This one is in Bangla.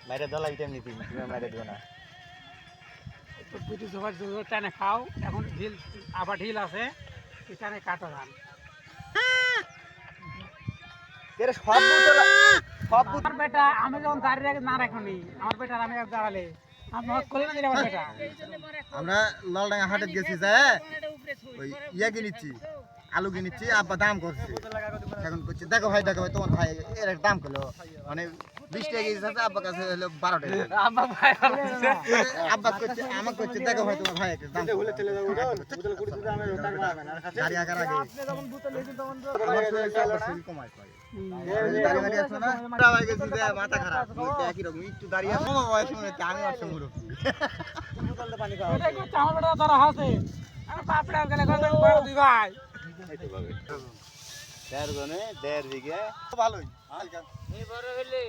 মাইরে দলা এটা নিতি তুমি মাইরে দিও না বুঝি জোগাড় জোগাড় টানে খাও এখন ঢিল আবার ঢিল আছে এখানে কাটো ধান এর সব বুতলা সব আমার বেটা আমি যখন দাঁড়িয়ে না রাখনি আমার বেটার আমি দাঁড়ালে আমি মত করে না দিলে আমার বেটা আমরা লালডাঙ্গা হাটে গেছি যায় ওই ইয়া কিনেছি আলু কিনেছি আব্বা দাম করছে এখন করছে দেখো ভাই তোমার ভাই এর দাম করলো মানে 20 টাকা কেজি আছে আব্বা কাছে হলো 12 টাকা আব্বা ভাই আব্বা করছে আমাকে করছে দেখো ভাই তোমার ভাই দাম বলে চলে যাবো বোতল কুড়ি দিতে আমি টাকা পাবে না গাড়ি আগার আগে আপনি যখন বোতল লেছেন তখন তো আমার শরীর কমায় পায় দাঁড়িয়ে দাঁড়িয়ে আসলো না সবাই গেছি যে মাথা খারাপ একই রকম একটু দাঁড়িয়ে আসলো বয়স মনে হচ্ছে আমি আসলে মুরব্বি বোতলটা পানি খাওয়া এটা কি আমার বেটা ধরা আছে আর বাপড়া গেলে কত বড় দুই ভাই এইতো ভাবে 4 জনে 1.5 বিঘা ভালোই হালকা এই বড় হইলে